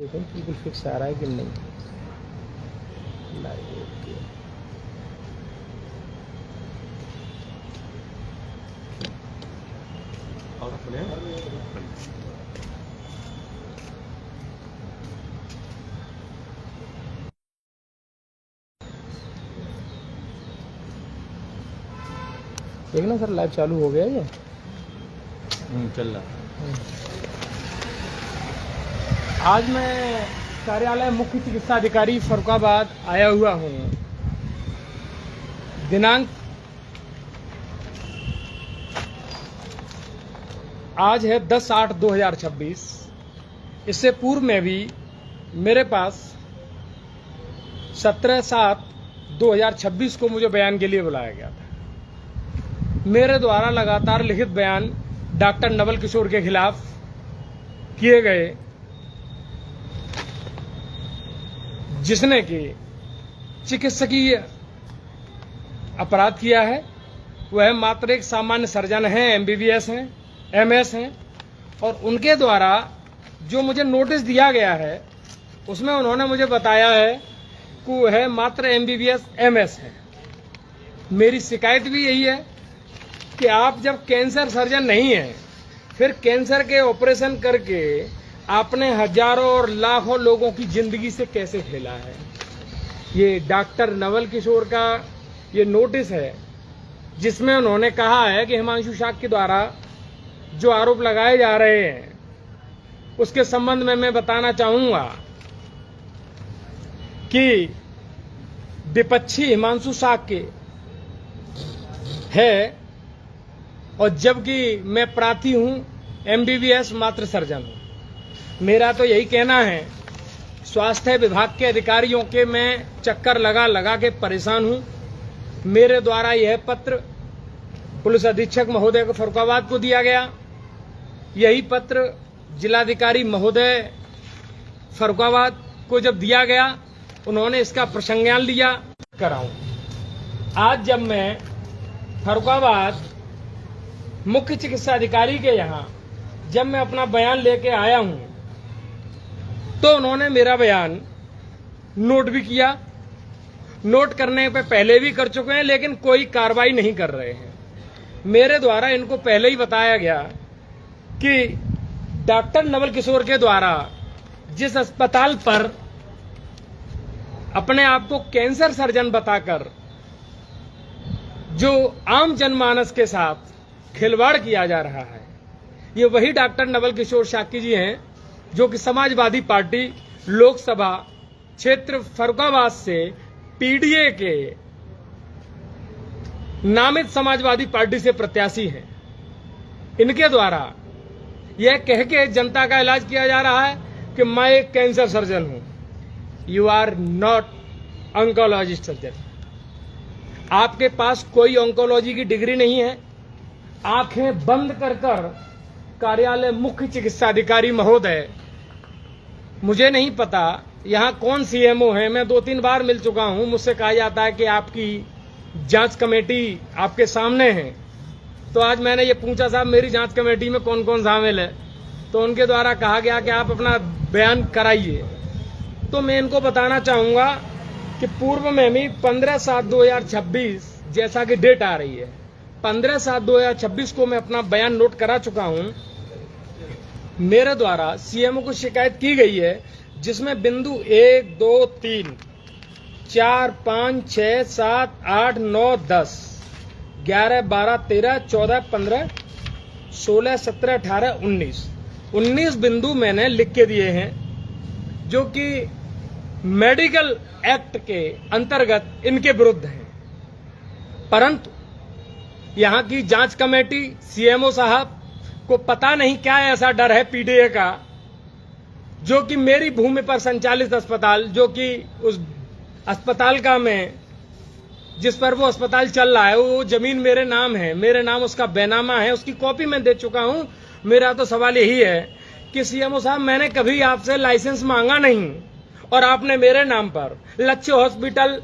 देखो बिल्कुल फिक्स आ रहा है कि नहीं। Live okay. और अपने देखना सर लाइव चालू हो गया ये। चल रहा। आज मैं कार्यालय मुख्य चिकित्सा अधिकारी फर्रुखाबाद आया हुआ हूँ। दिनांक आज है 10/8/2026। इससे पूर्व में भी मेरे पास 17/7/2026 को मुझे बयान के लिए बुलाया गया था। मेरे द्वारा लगातार लिखित बयान डॉक्टर नवल किशोर के खिलाफ किए गए, जिसने कि चिकित्सकीय अपराध किया है। वह मात्र एक सामान्य सर्जन हैं, एमबीबीएस हैं, एमएस हैं, और उनके द्वारा जो मुझे नोटिस दिया गया है उसमें उन्होंने मुझे बताया है कि वह मात्र एमबीबीएस एमएस है। मेरी शिकायत भी यही है कि आप जब कैंसर सर्जन नहीं हैं, फिर कैंसर के ऑपरेशन करके आपने हजारों और लाखों लोगों की जिंदगी से कैसे खेला है। ये डॉक्टर नवल किशोर का ये नोटिस है, जिसमें उन्होंने कहा है कि हिमांशु शाक्य द्वारा जो आरोप लगाए जा रहे हैं उसके संबंध में मैं बताना चाहूंगा कि विपक्षी हिमांशु शाक्य है, और जबकि मैं प्रार्थी हूं, एमबीबीएस मात्र सर्जन हूं। मेरा तो यही कहना है, स्वास्थ्य विभाग के अधिकारियों के मैं चक्कर लगा लगा के परेशान हूं। मेरे द्वारा यह पत्र पुलिस अधीक्षक महोदय को फर्रुखाबाद को दिया गया। यही पत्र जिलाधिकारी महोदय फर्रुखाबाद को जब दिया गया, उन्होंने इसका प्रसंज्ञान लिया। कराऊं आज जब मैं फर्रुखाबाद मुख्य चिकित्सा अधिकारी के यहां जब मैं अपना बयान लेके आया हूं, तो उन्होंने मेरा बयान नोट भी किया। नोट करने पे पहले भी कर चुके हैं, लेकिन कोई कार्रवाई नहीं कर रहे हैं। मेरे द्वारा इनको पहले ही बताया गया कि डॉक्टर नवल किशोर के द्वारा जिस अस्पताल पर अपने आप को कैंसर सर्जन बताकर जो आम जनमानस के साथ खिलवाड़ किया जा रहा है, ये वही डॉक्टर नवल किशोर शाक्य जी हैं, जो कि समाजवादी पार्टी लोकसभा क्षेत्र फर्रुखाबाद से पीडीए के नामित समाजवादी पार्टी से प्रत्याशी हैं। इनके द्वारा यह कह के जनता का इलाज किया जा रहा है कि मैं एक कैंसर सर्जन हूं। You are not oncologist surgeon. आपके पास कोई ऑन्कोलॉजी की डिग्री नहीं है। आंखें बंद कर कर कार्यालय मुख्य चिकित्सा अधिकारी महोदय, मुझे नहीं पता यहां कौन सीएमओ है, मैं 2-3 बार मिल चुका हूं। मुझसे कहा जाता है कि आपकी जांच कमेटी आपके सामने है। तो आज मैंने ये पूछा, साहब मेरी जांच कमेटी में कौन कौन शामिल है, तो उनके द्वारा कहा गया कि आप अपना बयान कराइए। तो मैं इनको बताना चाहूंगा कि पूर्व में भी 15/7/2026 जैसा कि डेट आ रही है, 15/7/2026 को मैं अपना बयान नोट करा चुका हूं। मेरे द्वारा सीएमओ को शिकायत की गई है, जिसमें बिंदु 1, 2, 3, 4, 5, 6, 7, 8, 9, 10, 11, 12, 13, 14, 15, 16, 17, 18, 19 बिंदु मैंने लिख के दिए हैं, जो कि मेडिकल एक्ट के अंतर्गत इनके विरुद्ध हैं। परंतु यहां की जांच कमेटी, सीएमओ साहब को पता नहीं क्या ऐसा डर है पीडीए का, जो कि मेरी भूमि पर संचालित अस्पताल, जो कि उस अस्पताल का मैं जिस पर वो अस्पताल चल रहा है, वो जमीन मेरे नाम है, मेरे नाम उसका बैनामा है, उसकी कॉपी मैं दे चुका हूं। मेरा तो सवाल यही है कि सीएमओ साहब, मैंने कभी आपसे लाइसेंस मांगा नहीं, और आपने मेरे नाम पर लक्ष्य हॉस्पिटल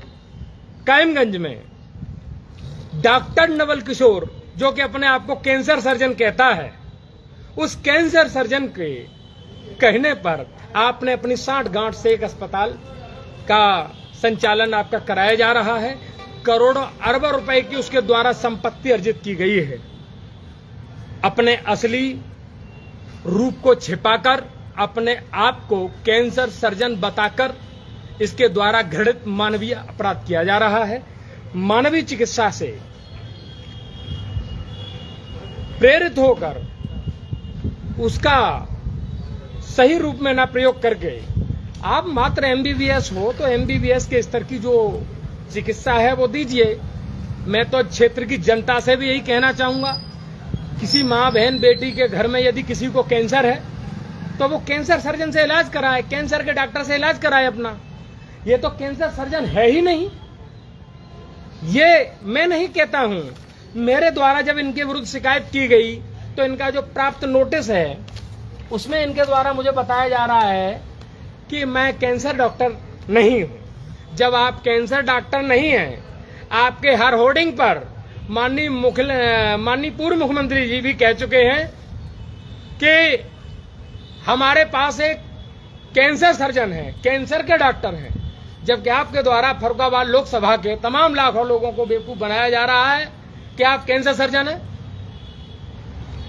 कायमगंज में डॉक्टर नवल किशोर, जो कि अपने आप को कैंसर सर्जन कहता है, उस कैंसर सर्जन के कहने पर आपने अपनी साठ गांठ से एक अस्पताल का संचालन आपका कराया जा रहा है। करोड़ों अरबों रुपए की उसके द्वारा संपत्ति अर्जित की गई है। अपने असली रूप को छिपाकर, अपने आप को कैंसर सर्जन बताकर इसके द्वारा घृणित मानवीय अपराध किया जा रहा है। मानवीय चिकित्सा से प्रेरित होकर उसका सही रूप में ना प्रयोग करके आप मात्र एमबीबीएस हो तो एमबीबीएस के स्तर की जो चिकित्सा है वो दीजिए। मैं तो क्षेत्र की जनता से भी यही कहना चाहूंगा, किसी मां बहन बेटी के घर में यदि किसी को कैंसर है तो वो कैंसर सर्जन से इलाज कराए, कैंसर के डॉक्टर से इलाज कराए अपना। ये तो कैंसर सर्जन है ही नहीं। ये मैं नहीं कहता हूं, मेरे द्वारा जब इनके विरुद्ध शिकायत की गई तो इनका जो प्राप्त नोटिस है उसमें इनके द्वारा मुझे बताया जा रहा है कि मैं कैंसर डॉक्टर नहीं हूं। जब आप कैंसर डॉक्टर नहीं हैं, आपके हर होर्डिंग पर माननीय पूर्व मुख्यमंत्री जी भी कह चुके हैं कि हमारे पास एक कैंसर सर्जन है, कैंसर के डॉक्टर हैं, जबकि आपके द्वारा फर्रुखाबाद लोकसभा के तमाम लाखों लोगों को बेवकूफ बनाया जा रहा है कि आप कैंसर सर्जन हैं।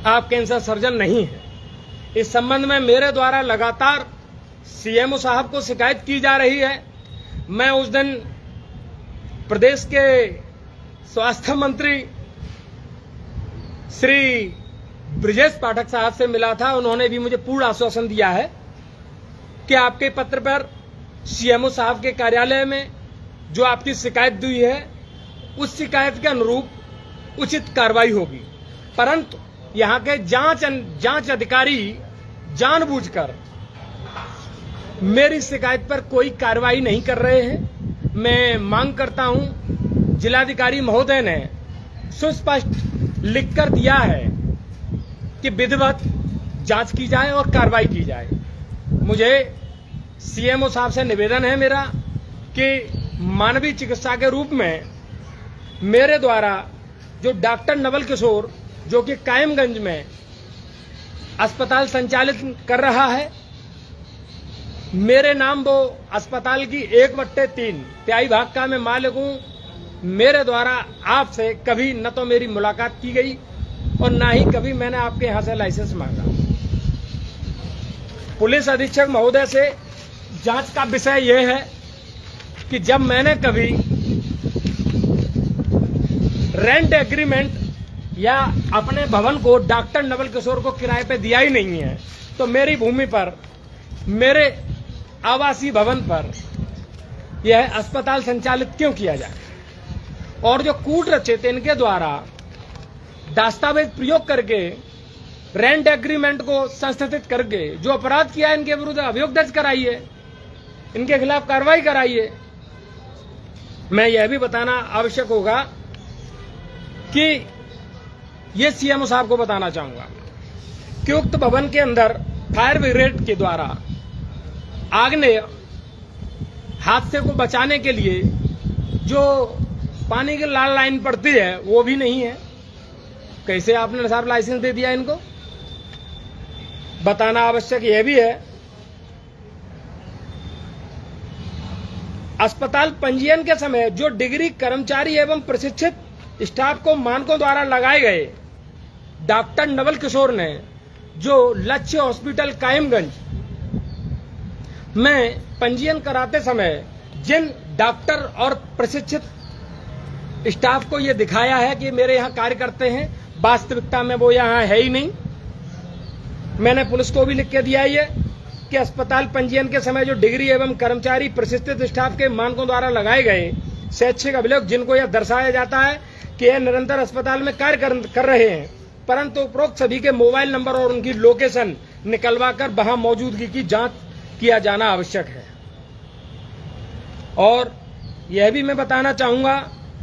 आप कैंसर सर्जन नहीं हैं। इस संबंध में मेरे द्वारा लगातार सीएमओ साहब को शिकायत की जा रही है। मैं उस दिन प्रदेश के स्वास्थ्य मंत्री श्री ब्रिजेश पाठक साहब से मिला था। उन्होंने भी मुझे पूर्ण आश्वासन दिया है कि आपके पत्र पर सीएमओ साहब के कार्यालय में जो आपकी शिकायत दी है उस शिकायत के अनुरूप उचित कार्रवाई होगी। परंतु यहां के जांच अधिकारी जानबूझकर मेरी शिकायत पर कोई कार्रवाई नहीं कर रहे हैं। मैं मांग करता हूं, जिलाधिकारी महोदय ने सुस्पष्ट लिखकर दिया है कि विधिवत जांच की जाए और कार्रवाई की जाए। मुझे सीएमओ साहब से निवेदन है मेरा कि मानवीय चिकित्सा के रूप में मेरे द्वारा जो डॉक्टर नवल किशोर जो कि कायमगंज में अस्पताल संचालित कर रहा है, मेरे नाम वो अस्पताल की 1/3 तिहाई भाग का मैं मालिक हूं। मेरे द्वारा आपसे कभी न तो मेरी मुलाकात की गई और ना ही कभी मैंने आपके यहां से लाइसेंस मांगा। पुलिस अधीक्षक महोदय से जांच का विषय यह है कि जब मैंने कभी रेंट एग्रीमेंट या अपने भवन को डॉक्टर नवल किशोर को किराए पे दिया ही नहीं है, तो मेरी भूमि पर, मेरे आवासीय भवन पर यह अस्पताल संचालित क्यों किया जाए। और जो कूट रचित इनके द्वारा दस्तावेज प्रयोग करके रेंट एग्रीमेंट को संशोधित करके जो अपराध किया इनके विरुद्ध अभियोग दर्ज कराइए, इनके खिलाफ कार्रवाई कराइए। मैं यह भी बताना आवश्यक होगा कि ये सीएमओ साहब को बताना चाहूंगा कि उक्त भवन के अंदर फायर ब्रिगेड के द्वारा आग्नेय हादसे को बचाने के लिए जो पानी की लाल लाइन पड़ती है वो भी नहीं है। कैसे आपने साहब लाइसेंस दे दिया इनको, बताना आवश्यक यह भी है। अस्पताल पंजीयन के समय जो डिग्री कर्मचारी एवं प्रशिक्षित स्टाफ को मानकों द्वारा लगाए गए, डॉक्टर नवल किशोर ने जो लक्ष्य हॉस्पिटल कायमगंज में पंजीयन कराते समय जिन डॉक्टर और प्रशिक्षित स्टाफ को यह दिखाया है कि मेरे यहां कार्य करते हैं, वास्तविकता में वो यहां है ही नहीं। मैंने पुलिस को भी लिख के दिया है ये कि अस्पताल पंजीयन के समय जो डिग्री एवं कर्मचारी प्रशिक्षित स्टाफ के मानकों द्वारा लगाए गए शैक्षिक अभिलेख जिनको यह दर्शाया जाता है कि यह निरंतर अस्पताल में कार्य कर रहे हैं, परंतु उपरोक्त सभी के मोबाइल नंबर और उनकी लोकेशन निकलवाकर वहां मौजूदगी की जांच किया जाना आवश्यक है। और यह भी मैं बताना चाहूंगा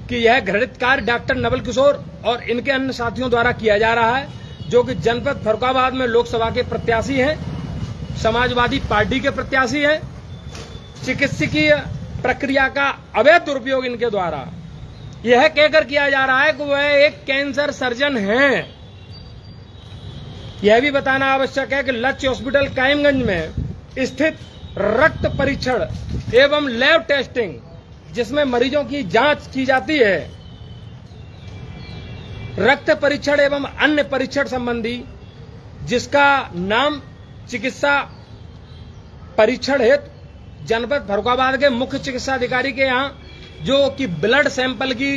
कि यह घृणित कार्य डॉक्टर नवल किशोर और इनके अन्य साथियों द्वारा किया जा रहा है, जो कि जनपद फर्रुखाबाद में लोकसभा के प्रत्याशी हैं, समाजवादी पार्टी के प्रत्याशी हैं। चिकित्सकीय प्रक्रिया का अवैध दुरुपयोग इनके द्वारा यह कहकर किया जा रहा है कि वह एक कैंसर सर्जन हैं। यह भी बताना आवश्यक है कि लक्ष्य हॉस्पिटल कायमगंज में स्थित रक्त परीक्षण एवं लैब टेस्टिंग, जिसमें मरीजों की जांच की जाती है, रक्त परीक्षण एवं अन्य परीक्षण संबंधी, जिसका नाम चिकित्सा परीक्षण हेतु जनपद फर्रुखाबाद के मुख्य चिकित्सा अधिकारी के यहाँ जो कि ब्लड सैंपल की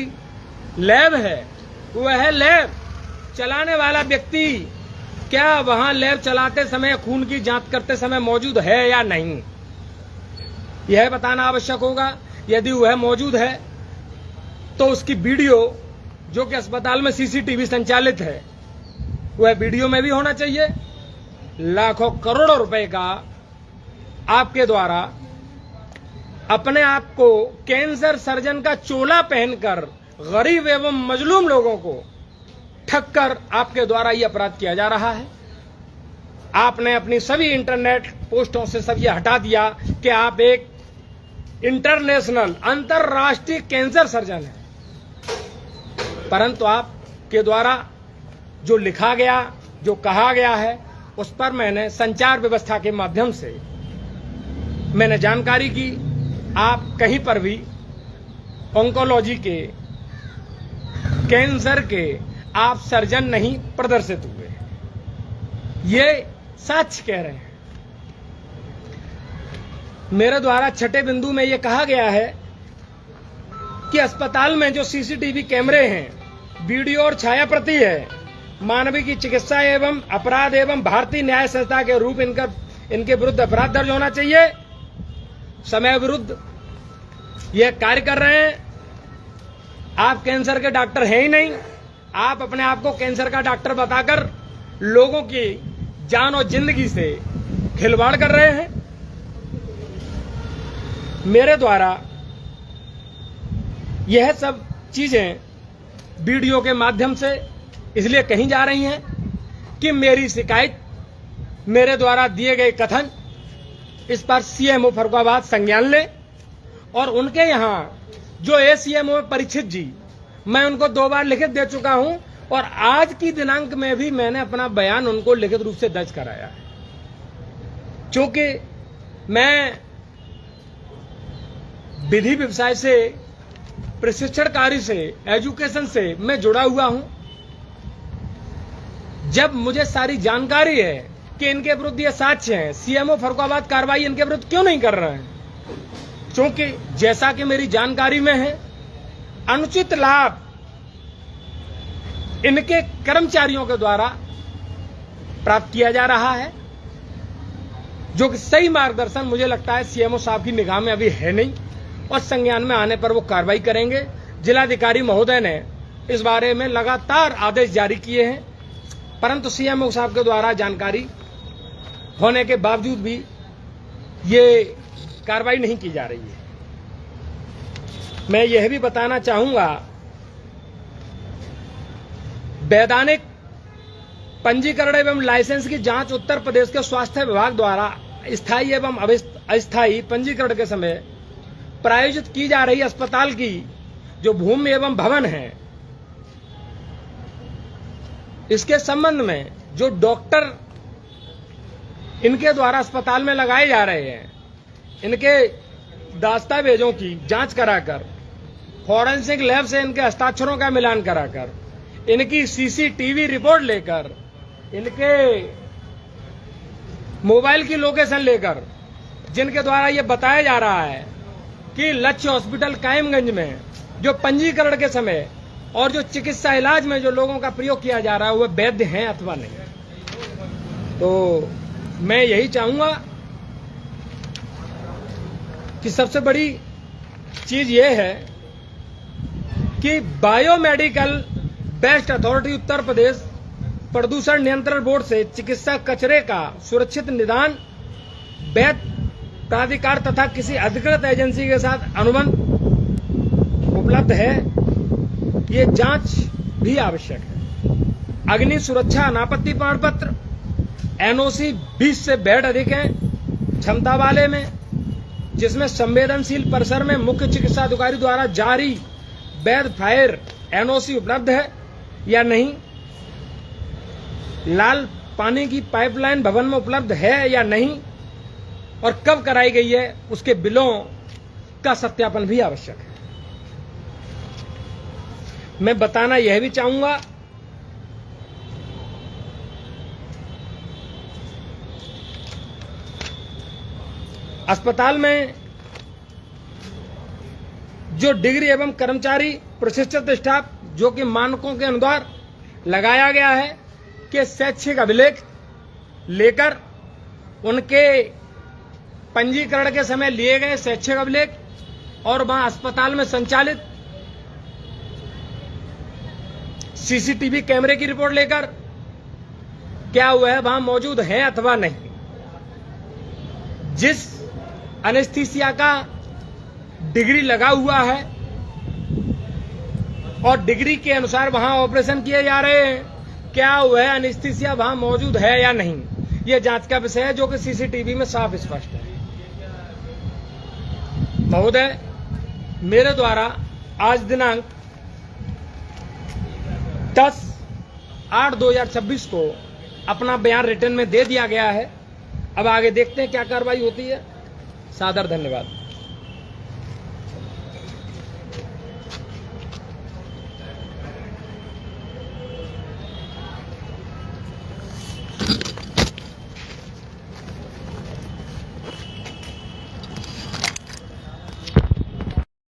लैब है, वह लैब चलाने वाला व्यक्ति क्या वहां लैब चलाते समय खून की जांच करते समय मौजूद है या नहीं, यह बताना आवश्यक होगा। यदि वह मौजूद है तो उसकी वीडियो, जो कि अस्पताल में सीसीटीवी संचालित है, वह वीडियो में भी होना चाहिए। लाखों करोड़ों रुपए का आपके द्वारा अपने आप को कैंसर सर्जन का चोला पहनकर गरीब एवं मजलूम लोगों को ठग कर आपके द्वारा ये अपराध किया जा रहा है। आपने अपनी सभी इंटरनेट पोस्टों से सब ये हटा दिया कि आप एक इंटरनेशनल अंतरराष्ट्रीय कैंसर सर्जन हैं, परंतु आपके द्वारा जो लिखा गया, जो कहा गया है, उस पर मैंने संचार व्यवस्था के माध्यम से मैंने जानकारी की। आप कहीं पर भी ऑन्कोलॉजी के, कैंसर के आप सर्जन नहीं प्रदर्शित हुए, ये सच कह रहे हैं। मेरे द्वारा छठे बिंदु में यह कहा गया है कि अस्पताल में जो सीसीटीवी कैमरे हैं, वीडियो और छाया प्रति है, मानवीय की चिकित्सा एवं अपराध एवं भारतीय न्याय संस्था के रूप इनके विरुद्ध अपराध दर्ज होना चाहिए। समय विरुद्ध यह कार्य कर रहे हैं। आप कैंसर के डॉक्टर हैं ही नहीं, आप अपने आप को कैंसर का डॉक्टर बताकर लोगों की जान और जिंदगी से खिलवाड़ कर रहे हैं। मेरे द्वारा यह सब चीजें वीडियो के माध्यम से इसलिए कही जा रही हैं कि मेरी शिकायत, मेरे द्वारा दिए गए कथन, इस पर सीएमओ फर्रुखाबाद संज्ञान ले और उनके यहां जो एसीएमओ परीक्षित जी, मैं उनको 2 बार लिखित दे चुका हूं और आज की दिनांक में भी मैंने अपना बयान उनको लिखित रूप से दर्ज कराया है। क्योंकि मैं विधि व्यवसाय से, प्रशिक्षण कार्य से, एजुकेशन से मैं जुड़ा हुआ हूं। जब मुझे सारी जानकारी है कि इनके विरुद्ध ये साक्ष्य हैं, सीएमओ फर्रुखाबाद कार्रवाई इनके विरुद्ध क्यों नहीं कर रहे हैं? क्योंकि जैसा कि मेरी जानकारी में है, अनुचित लाभ इनके कर्मचारियों के द्वारा प्राप्त किया जा रहा है, जो कि सही मार्गदर्शन मुझे लगता है सीएमओ साहब की निगाह में अभी है नहीं और संज्ञान में आने पर वो कार्रवाई करेंगे। जिलाधिकारी महोदय ने इस बारे में लगातार आदेश जारी किए हैं, परंतु सीएमओ साहब के द्वारा जानकारी होने के बावजूद भी ये कार्रवाई नहीं की जा रही है। मैं यह भी बताना चाहूंगा, वैधानिक पंजीकरण एवं लाइसेंस की जांच उत्तर प्रदेश के स्वास्थ्य विभाग द्वारा स्थायी एवं अस्थायी पंजीकरण के समय प्रायोजित की जा रही अस्पताल की जो भूमि एवं भवन है, इसके संबंध में जो डॉक्टर इनके द्वारा अस्पताल में लगाए जा रहे हैं, इनके दस्तावेजों की जांच कराकर, फॉरेंसिक लैब से इनके हस्ताक्षरों का मिलान कराकर, इनकी सीसीटीवी रिपोर्ट लेकर, इनके मोबाइल की लोकेशन लेकर, जिनके द्वारा यह बताया जा रहा है कि लक्ष्य हॉस्पिटल कायमगंज में जो पंजीकरण के समय और जो चिकित्सा इलाज में जो लोगों का प्रयोग किया जा रहा है वह वैध हैं अथवा नहीं। तो मैं यही चाहूंगा कि सबसे बड़ी चीज यह है कि biomedical best authority Uttar Pradesh प्रदूषण नियंत्रण बोर्ड से चिकित्सा कचरे का सुरक्षित निदान वैध प्राधिकार तथा किसी अधिकृत एजेंसी के साथ अनुबंध उपलब्ध है, ये जांच भी आवश्यक है। अग्नि सुरक्षा अनापत्ति प्रमाण पत्र एनओसी 20 से बेड अधिक है क्षमता वाले में, जिसमें संवेदनशील परिसर में मुख्य चिकित्सा अधिकारी द्वारा जारी वैध फायर एनओसी उपलब्ध है या नहीं, लाल पानी की पाइपलाइन भवन में उपलब्ध है या नहीं, और कब कराई गई है उसके बिलों का सत्यापन भी आवश्यक है। मैं बताना यह भी चाहूंगा अस्पताल में जो डिग्री एवं कर्मचारी प्रशिक्षित स्टाफ जो कि मानकों के अनुसार लगाया गया है कि शैक्षिक अभिलेख लेकर उनके पंजीकरण के समय लिए गए शैक्षिक अभिलेख और वहां अस्पताल में संचालित सीसीटीवी कैमरे की रिपोर्ट लेकर क्या वह वहां मौजूद है अथवा नहीं। जिस एनेस्थीसिया का डिग्री लगा हुआ है और डिग्री के अनुसार वहां ऑपरेशन किए जा रहे हैं, क्या वह एनेस्थीसिया वहां मौजूद है या नहीं, यह जांच का विषय है जो कि सीसीटीवी में साफ स्पष्ट है। महोदय, मेरे द्वारा आज दिनांक 10/8/2026 को अपना बयान रिटर्न में दे दिया गया है। अब आगे देखते हैं क्या कार्रवाई होती है। सादर धन्यवाद।